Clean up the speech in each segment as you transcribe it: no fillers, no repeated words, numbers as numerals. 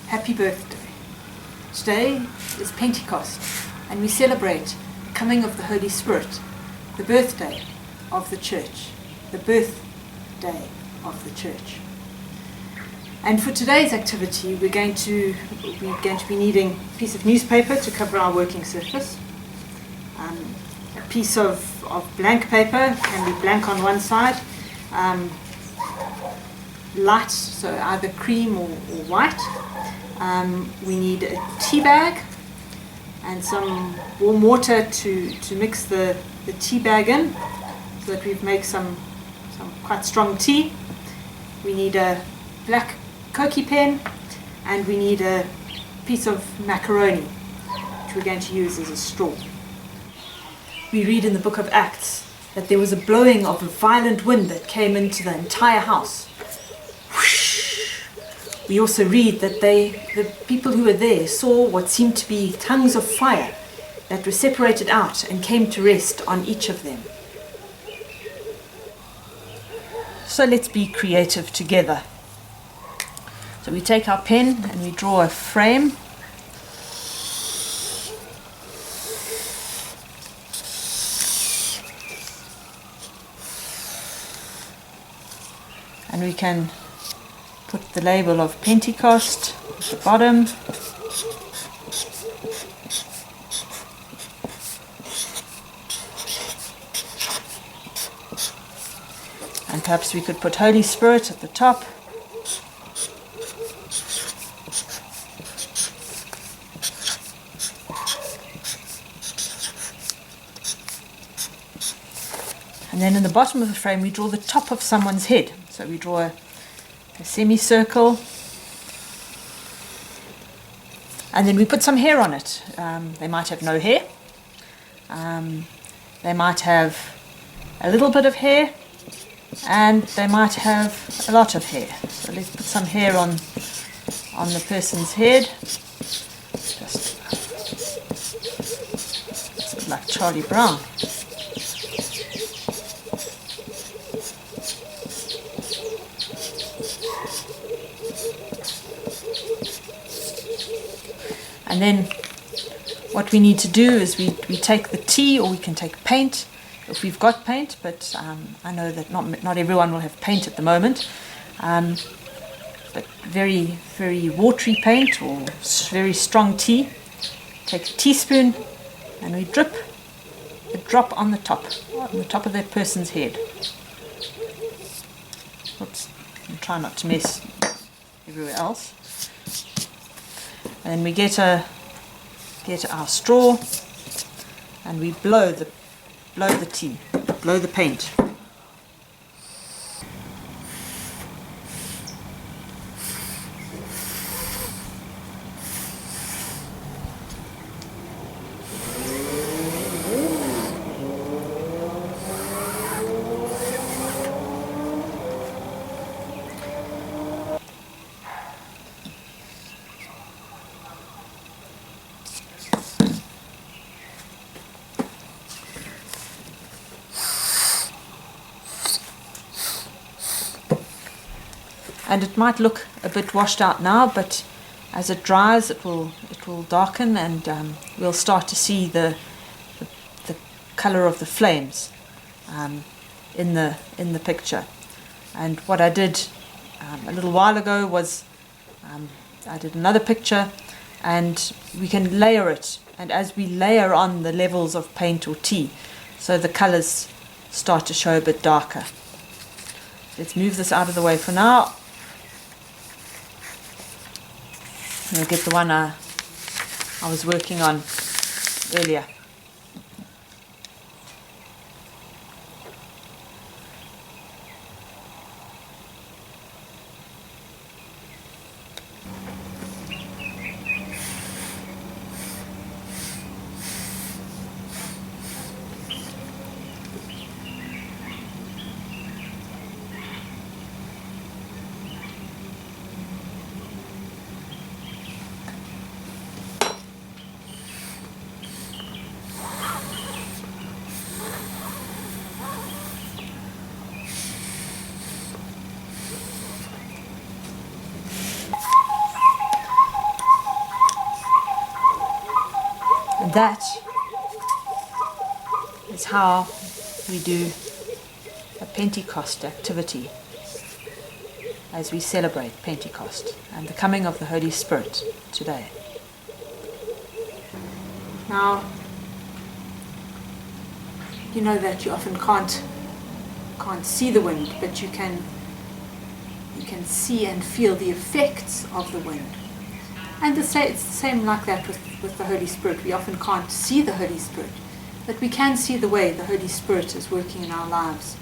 Happy birthday. Today is Pentecost, and we celebrate the coming of the Holy Spirit, the birthday of the church, the birthday of the church. And for today's activity, we're going to be needing a piece of newspaper to cover our working surface, a piece of blank paper, can be blank on one side, light, so either cream or white. We need a tea bag and some warm water to mix the tea bag in, so that we make some quite strong tea. We need a black Cokie pen, and we need a piece of macaroni, which we're going to use as a straw. We read in the book of Acts that there was a blowing of a violent wind that came into the entire house. We also read that the people who were there saw what seemed to be tongues of fire that were separated out and came to rest on each of them. So let's be creative together. So we take our pen and we draw a frame. And we can put the label of Pentecost at the bottom. And perhaps we could put Holy Spirit at the top. And then in the bottom of the frame we draw the top of someone's head. So we draw a semicircle, and then we put some hair on it. They might have no hair, they might have a little bit of hair, and they might have a lot of hair. So let's put some hair on the person's head. Just let's look like Charlie Brown. And then what we need to do is we take the tea, or we can take paint if we've got paint, but I know that not everyone will have paint at the moment, but very, very watery paint or very strong tea. Take a teaspoon and we drip a drop on the top of that person's head. Oops, and try not to mess everywhere else. And then we get our straw and we blow the paint. And it might look a bit washed out now, but as it dries it will darken, and we'll start to see the colour of the flames in the picture. And what I did a little while ago was I did another picture, and we can layer it, and as we layer on the levels of paint or tea, so the colours start to show a bit darker. Let's move this out of the way for now. We'll get the one I was working on earlier. that is how we do a Pentecost activity as we celebrate Pentecost and the coming of the Holy Spirit today. Now, you know that you often can't see the wind, but you can see and feel the effects of the wind. And it's the same like that with the Holy Spirit. We often can't see the Holy Spirit, but we can see the way the Holy Spirit is working in our lives.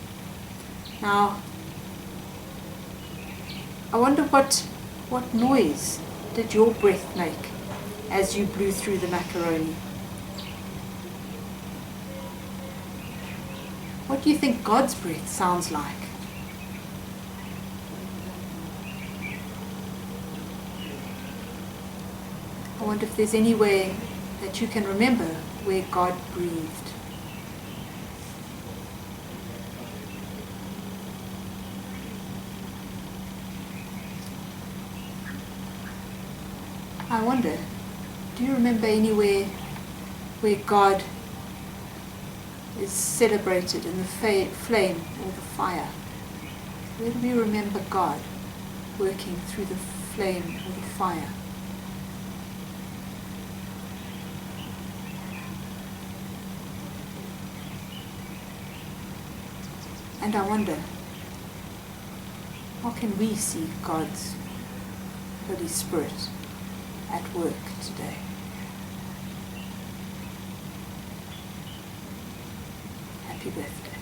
Now, I wonder what noise did your breath make as you blew through the macaroni? What do you think God's breath sounds like? I wonder if there's any way that you can remember where God breathed. I wonder, do you remember anywhere where God is celebrated in the flame or the fire? Where do we remember God working through the flame or the fire? And I wonder, how can we see God's Holy Spirit at work today? Happy birthday.